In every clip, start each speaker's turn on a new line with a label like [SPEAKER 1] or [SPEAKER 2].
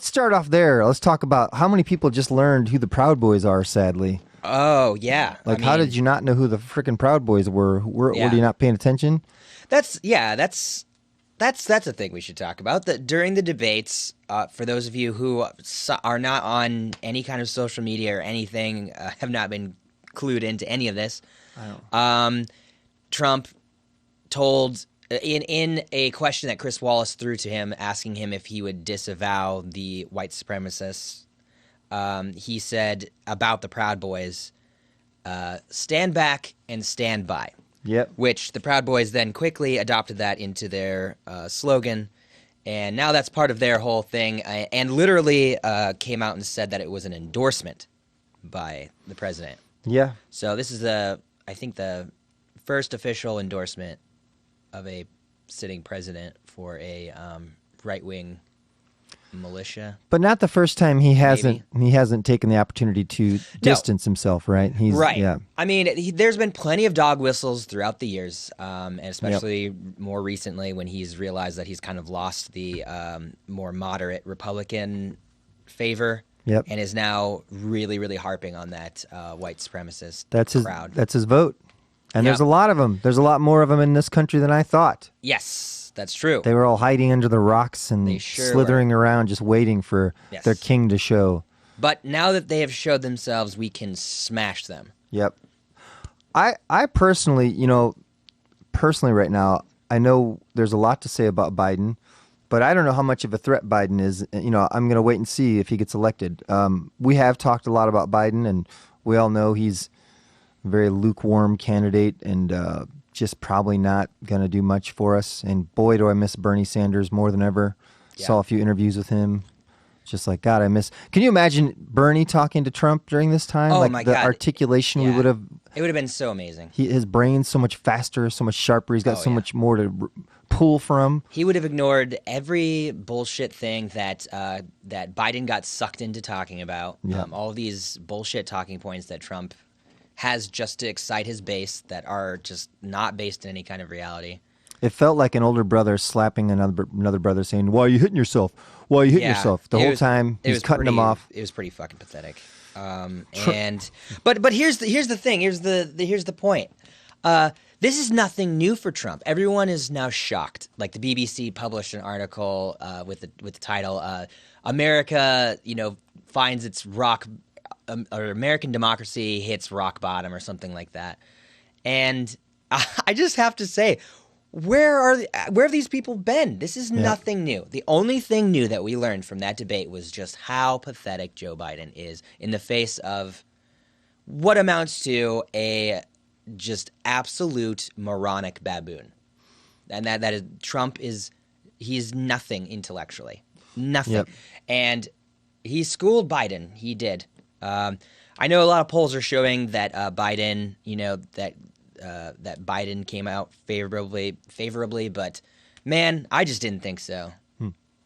[SPEAKER 1] let's start off there. Let's talk about how many people just learned who the Proud Boys are, sadly.
[SPEAKER 2] Oh, yeah.
[SPEAKER 1] Like, how did you not know who the freaking Proud Boys were? Were you not paying attention?
[SPEAKER 2] That's a thing we should talk about. That during the debates, for those of you who are not on any kind of social media or anything, have not been clued into any of this, Trump told in a question that Chris Wallace threw to him, asking him if he would disavow the white supremacists, he said about the Proud Boys, stand back and stand by.
[SPEAKER 1] Yep.
[SPEAKER 2] Which the Proud Boys then quickly adopted that into their slogan, and now that's part of their whole thing, and literally came out and said that it was an endorsement by the president.
[SPEAKER 1] Yeah.
[SPEAKER 2] So this is, I think, the first official endorsement of a sitting president for a right-wing militia.
[SPEAKER 1] But not the first time he hasn't taken the opportunity to distance himself, right? He's
[SPEAKER 2] right.
[SPEAKER 1] Yeah.
[SPEAKER 2] I mean, there's been plenty of dog whistles throughout the years, and especially more recently when he's realized that he's kind of lost the more moderate Republican favor.
[SPEAKER 1] Yep.
[SPEAKER 2] And is now really, really harping on that white supremacist crowd.
[SPEAKER 1] That's his vote. And there's a lot of them. There's a lot more of them in this country than I thought.
[SPEAKER 2] Yes, that's true.
[SPEAKER 1] They were all hiding under the rocks and slithering around, just waiting for their king to show.
[SPEAKER 2] But now that they have showed themselves, we can smash them.
[SPEAKER 1] Yep. I personally, right now, I know there's a lot to say about Biden, but I don't know how much of a threat Biden is. I'm going to wait and see if he gets elected. We have talked a lot about Biden, and we all know he's a very lukewarm candidate and just probably not going to do much for us. And boy, do I miss Bernie Sanders more than ever. Yeah. Saw a few interviews with him. Just like, God, I miss... Can you imagine Bernie talking to Trump during this time?
[SPEAKER 2] Oh, my God.
[SPEAKER 1] The articulation we would have...
[SPEAKER 2] It would have been so amazing.
[SPEAKER 1] His brain's so much faster, so much sharper. He's got so much more to pull from.
[SPEAKER 2] He would have ignored every bullshit thing that that Biden got sucked into talking about.
[SPEAKER 1] Yeah.
[SPEAKER 2] All of these bullshit talking points that Trump has just to excite his base that are just not based in any kind of reality.
[SPEAKER 1] It felt like an older brother slapping another brother saying, "Why are you hitting yourself? Why are you hitting yourself?" The whole time he's cutting him off.
[SPEAKER 2] It was pretty fucking pathetic. But here's the thing. Here's the point. This is nothing new for Trump. Everyone is now shocked. Like the BBC published an article with the title "America, finds its rock." Or American democracy hits rock bottom or something like that. And I just have to say, where have these people been? This is nothing new. The only thing new that we learned from that debate was just how pathetic Joe Biden is in the face of what amounts to a just absolute moronic baboon. And that is Trump he's nothing intellectually. Nothing. Yep. And he schooled Biden. He did. I know a lot of polls are showing that Biden, that Biden came out favorably, but man, I just didn't think so.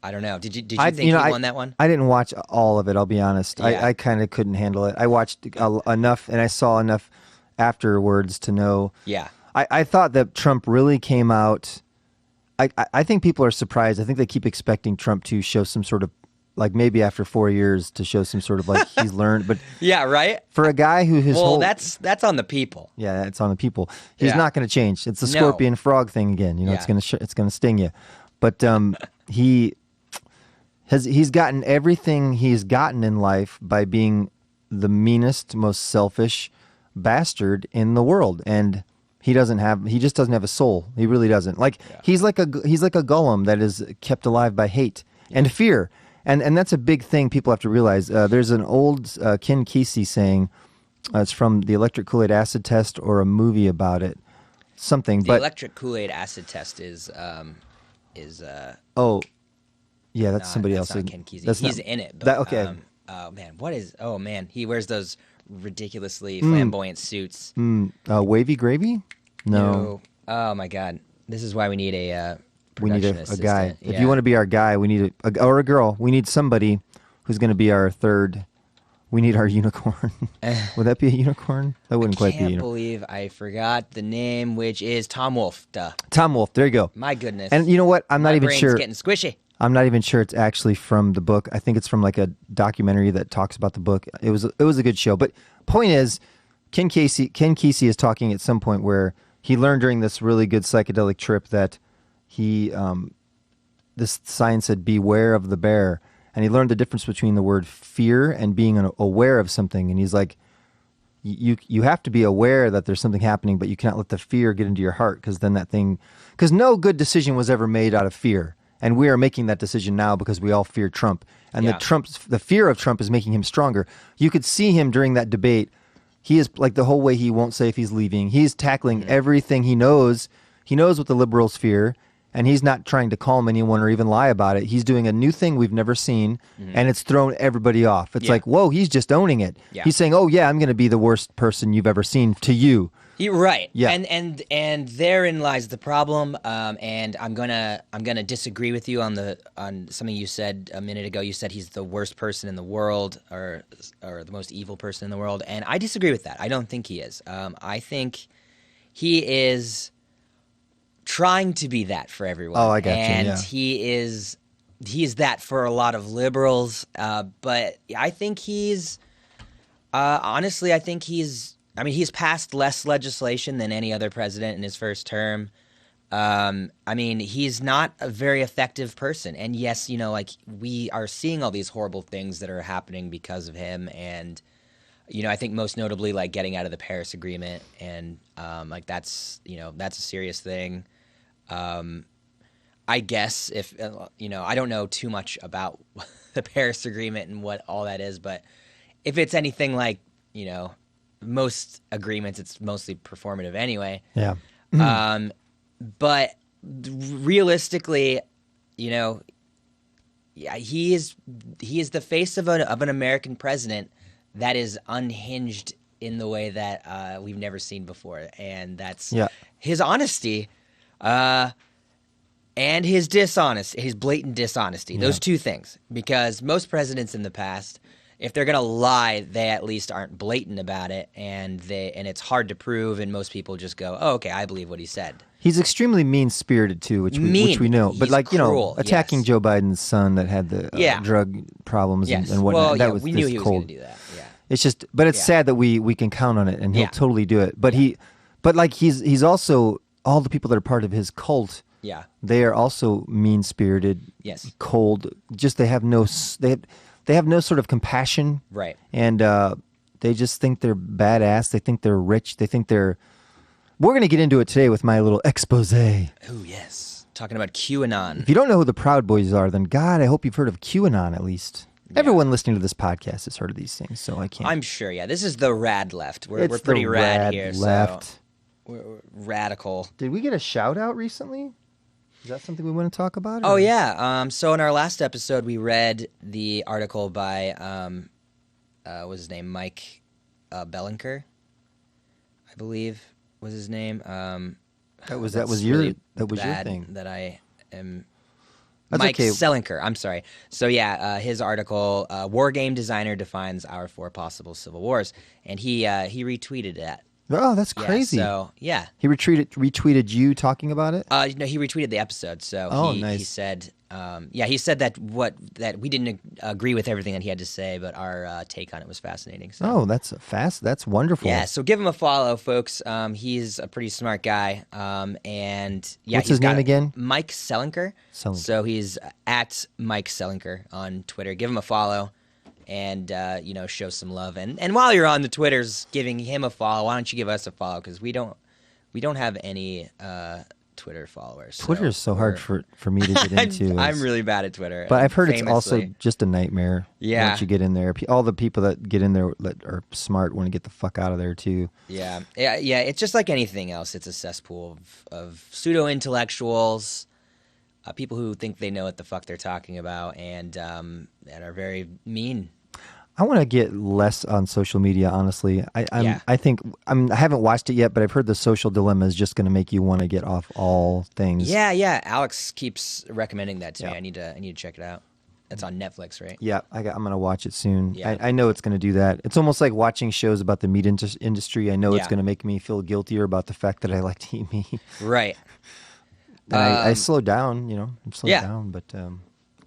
[SPEAKER 2] I don't know. Did you think he won that one?
[SPEAKER 1] I didn't watch all of it. I'll be honest.
[SPEAKER 2] Yeah.
[SPEAKER 1] I kind of couldn't handle it. I watched enough, and I saw enough afterwards to know.
[SPEAKER 2] Yeah.
[SPEAKER 1] I thought that Trump really came out. I think people are surprised. I think they keep expecting Trump to show some sort of, like maybe after 4 years, to show some sort of like he's learned. But
[SPEAKER 2] yeah, right.
[SPEAKER 1] For a guy who
[SPEAKER 2] that's on the people.
[SPEAKER 1] Yeah, it's on the people. He's not going to change. It's the scorpion frog thing again. It's going to sting you. But he's gotten everything he's gotten in life by being the meanest, most selfish bastard in the world, and he just doesn't have a soul. He really doesn't. He's like a golem that is kept alive by hate and fear. And that's a big thing people have to realize. There's an old Ken Kesey saying, it's from the electric Kool-Aid acid test or a movie about it, something.
[SPEAKER 2] The electric Kool-Aid acid test is
[SPEAKER 1] oh, yeah, that's somebody else.
[SPEAKER 2] Not Ken Kesey. He's in it. But,
[SPEAKER 1] okay.
[SPEAKER 2] Oh man, he wears those ridiculously flamboyant suits.
[SPEAKER 1] Wavy Gravy? No.
[SPEAKER 2] Oh my God, this is why we need a.
[SPEAKER 1] We need a guy. If you want to be our guy, we need or a girl. We need somebody who's going to be our third. We need our unicorn. Would that be a unicorn? That wouldn't quite be a unicorn. I can't
[SPEAKER 2] believe I forgot the name, which is Tom Wolfe. Duh.
[SPEAKER 1] Tom Wolfe. There you go.
[SPEAKER 2] My goodness.
[SPEAKER 1] And you know what? I'm not even sure.
[SPEAKER 2] My brain's getting squishy.
[SPEAKER 1] I'm not even sure it's actually from the book. I think it's from like a documentary that talks about the book. It was a good show. But point is, Ken Kesey is talking at some point where he learned during this really good psychedelic trip that this sign said, beware of the bear. And he learned the difference between the word fear and being aware of something. And he's like, you have to be aware that there's something happening, but you cannot let the fear get into your heart, because then because no good decision was ever made out of fear. And we are making that decision now because we all fear Trump. And the fear of Trump is making him stronger. You could see him during that debate. He is like, the whole way he won't say if he's leaving. He's tackling everything he knows. He knows what the liberals fear, and he's not trying to calm anyone or even lie about it. He's doing a new thing we've never seen, and it's thrown everybody off. It's like, whoa, he's just owning it. Yeah. He's saying, oh, yeah, I'm going to be the worst person you've ever seen to you.
[SPEAKER 2] You're right.
[SPEAKER 1] Yeah.
[SPEAKER 2] And therein lies the problem. And I'm gonna disagree with you on something you said a minute ago. You said he's the worst person in the world, or the most evil person in the world, and I disagree with that. I don't think he is. I think he is trying to be that for everyone.
[SPEAKER 1] Oh, I got you.
[SPEAKER 2] And
[SPEAKER 1] Yeah.
[SPEAKER 2] he is that for a lot of liberals. But I think he's honestly, I think he's passed less legislation than any other president in his first term. He's not a very effective person. And yes, like, we are seeing all these horrible things that are happening because of him. And, I think most notably, like, getting out of the Paris Agreement. And, that's a serious thing. I guess if, I don't know too much about the Paris Agreement and what all that is, but if it's anything like, most agreements, it's mostly performative anyway.
[SPEAKER 1] Yeah.
[SPEAKER 2] But realistically, he is the face of an American president that is unhinged in the way that we've never seen before, and that's his honesty, and his blatant dishonesty. Those two things, because most presidents in the past, if they're gonna lie, they at least aren't blatant about it, and it's hard to prove, and most people just go, "Oh, okay, I believe what he said."
[SPEAKER 1] He's extremely mean-spirited too, which we know. But
[SPEAKER 2] He's cruel,
[SPEAKER 1] attacking Joe Biden's son that had the drug problems and whatnot.
[SPEAKER 2] Well, we knew he was going to do that. Yeah.
[SPEAKER 1] It's just, but it's sad that we can count on it, and he'll totally do it. But he's also, all the people that are part of his cult.
[SPEAKER 2] Yeah.
[SPEAKER 1] They are also mean-spirited.
[SPEAKER 2] Yes.
[SPEAKER 1] Cold. Just they have no sort of compassion.
[SPEAKER 2] Right.
[SPEAKER 1] And they just think they're badass. They think they're rich. They think they're. We're going to get into it today with my little expose.
[SPEAKER 2] Oh, yes. Talking about QAnon.
[SPEAKER 1] If you don't know who the Proud Boys are, then God, I hope you've heard of QAnon at least. Yeah. Everyone listening to this podcast has heard of these things, so I can't.
[SPEAKER 2] I'm sure, yeah. This is the rad left. We're pretty rad here. Left. So we're radical.
[SPEAKER 1] Did we get a shout-out recently? Is that something we want to talk about?
[SPEAKER 2] Oh, yeah. So in our last episode, we read the article by, what was his name? Mike Bellinker, I believe was his name.
[SPEAKER 1] That was your thing.
[SPEAKER 2] That I am.
[SPEAKER 1] That's
[SPEAKER 2] Mike
[SPEAKER 1] okay.
[SPEAKER 2] Selinker. I'm sorry. So yeah, his article, "War Game Designer Defines Our Four Possible Civil Wars," and he retweeted that.
[SPEAKER 1] Oh, that's crazy.
[SPEAKER 2] So yeah,
[SPEAKER 1] he retweeted you talking about it.
[SPEAKER 2] No, he retweeted the episode. So
[SPEAKER 1] nice.
[SPEAKER 2] He said, he said that we didn't agree with everything that he had to say, but our take on it was fascinating. So.
[SPEAKER 1] Oh, that's wonderful.
[SPEAKER 2] Yeah, so give him a follow, folks. He's a pretty smart guy. And yeah,
[SPEAKER 1] what's his name again?
[SPEAKER 2] Mike Selinker. So he's at Mike Selinker on Twitter. Give him a follow. And show some love, and while you're on the Twitters giving him a follow, why don't you give us a follow, because we don't have any Twitter followers.
[SPEAKER 1] Twitter is so hard for me to get into.
[SPEAKER 2] I'm really bad at Twitter,
[SPEAKER 1] but I've heard it's also just a nightmare.
[SPEAKER 2] Yeah,
[SPEAKER 1] once you get in there, all the people that get in there that are smart want to get the fuck out of there too.
[SPEAKER 2] Yeah. It's just like anything else. It's a cesspool of pseudo intellectuals. People who think they know what the fuck they're talking about, and are very mean.
[SPEAKER 1] I want to get less on social media, honestly. I think I haven't watched it yet, but I've heard the Social Dilemma is just going to make you want to get off all things.
[SPEAKER 2] Yeah. Alex keeps recommending that to me. I need to check it out. It's on Netflix, right?
[SPEAKER 1] Yeah, I'm going to watch it soon.
[SPEAKER 2] Yeah.
[SPEAKER 1] I know it's going to do that. It's almost like watching shows about the meat industry. I know it's going to make me feel guiltier about the fact that I like to eat meat.
[SPEAKER 2] Right.
[SPEAKER 1] And I slow down, I'm slowed down, but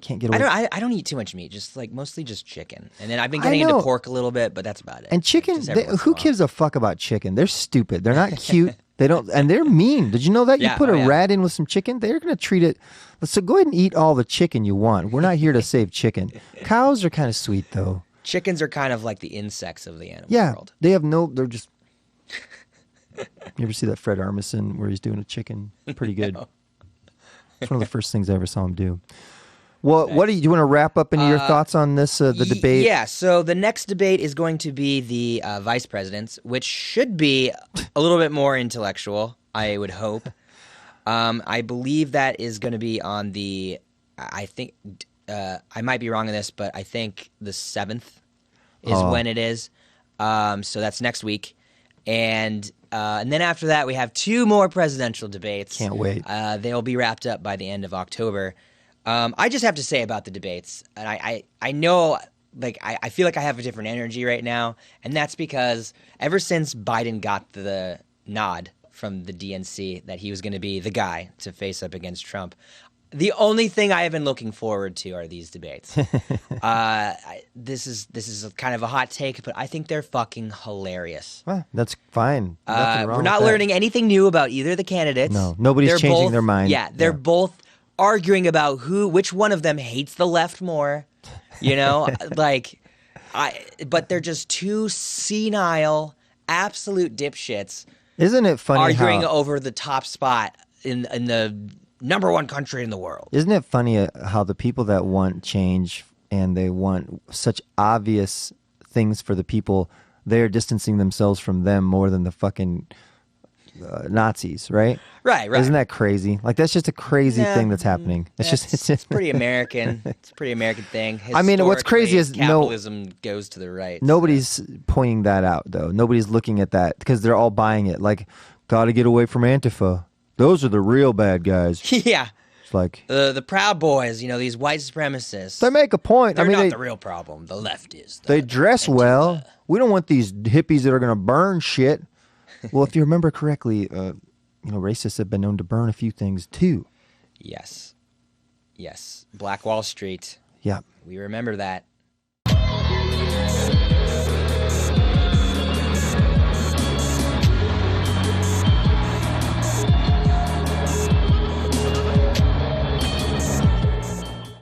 [SPEAKER 1] can't get away.
[SPEAKER 2] I don't eat too much meat. Just like mostly just chicken, and then I've been
[SPEAKER 1] I
[SPEAKER 2] getting into
[SPEAKER 1] know.
[SPEAKER 2] pork a little bit, but that's about it.
[SPEAKER 1] And chicken,
[SPEAKER 2] Just every once in a
[SPEAKER 1] who
[SPEAKER 2] while.
[SPEAKER 1] gives a fuck about chicken? They're stupid. They're not cute. They don't, and they're mean. Did you know that? You
[SPEAKER 2] Yeah,
[SPEAKER 1] put
[SPEAKER 2] oh,
[SPEAKER 1] a
[SPEAKER 2] yeah.
[SPEAKER 1] rat in with some chicken, they're going to treat it. So go ahead and eat all the chicken you want. We're not here to save chicken. Cows are kind of sweet, though.
[SPEAKER 2] Chickens are kind of like the insects of the animal
[SPEAKER 1] Yeah,
[SPEAKER 2] world.
[SPEAKER 1] they have no. They're just. You ever see that Fred Armisen where he's doing a chicken? Pretty good. It's one of the first things I ever saw him do. Well, what do you want to wrap up into your thoughts on this the debate?
[SPEAKER 2] Yeah, so the next debate is going to be the vice presidents, which should be a little bit more intellectual, I would hope. I believe that is going to be on the, I think, I might be wrong on this, but I think the 7th is when it is. So that's next week. And then after that, we have 2 more presidential debates.
[SPEAKER 1] Can't wait.
[SPEAKER 2] They'll be wrapped up by the end of October. I just have to say about the debates, and I know, like, I feel like I have a different energy right now, and that's because ever since Biden got the nod from the DNC that he was going to be the guy to face up against Trump, the only thing I have been looking forward to are these debates. This is kind of a hot take, but I think they're fucking hilarious.
[SPEAKER 1] Well, that's fine. Nothing wrong
[SPEAKER 2] We're
[SPEAKER 1] with
[SPEAKER 2] not
[SPEAKER 1] that.
[SPEAKER 2] learning anything new about either of the candidates.
[SPEAKER 1] No, nobody's
[SPEAKER 2] They're
[SPEAKER 1] changing
[SPEAKER 2] both-
[SPEAKER 1] their mind.
[SPEAKER 2] Yeah, they're
[SPEAKER 1] Yeah.
[SPEAKER 2] both arguing about which one of them hates the left more. You know, but they're just 2 senile, absolute dipshits
[SPEAKER 1] Isn't it funny
[SPEAKER 2] arguing
[SPEAKER 1] how?
[SPEAKER 2] over the top spot in the number 1 country in the world.
[SPEAKER 1] Isn't it funny how the people that want change and they want such obvious things for the people, they're distancing themselves from them more than the fucking Nazis, right?
[SPEAKER 2] Right.
[SPEAKER 1] Isn't that crazy? Like that's just a crazy
[SPEAKER 2] Yeah,
[SPEAKER 1] thing that's happening. It's
[SPEAKER 2] it's pretty American. It's a pretty American thing.
[SPEAKER 1] I mean, what's crazy is
[SPEAKER 2] capitalism goes to the right.
[SPEAKER 1] nobody's pointing that out though. Nobody's looking at that because they're all buying it. Like, gotta get away from Antifa. Those are the real bad guys.
[SPEAKER 2] Yeah.
[SPEAKER 1] It's like
[SPEAKER 2] The Proud Boys, these white supremacists.
[SPEAKER 1] they make a point.
[SPEAKER 2] They're
[SPEAKER 1] I mean,
[SPEAKER 2] not the real problem. The left is.
[SPEAKER 1] they dress well. We don't want these hippies that are going to burn shit. Well, if you remember correctly, racists have been known to burn a few things too.
[SPEAKER 2] Yes. Black Wall Street.
[SPEAKER 1] Yeah.
[SPEAKER 2] We remember that.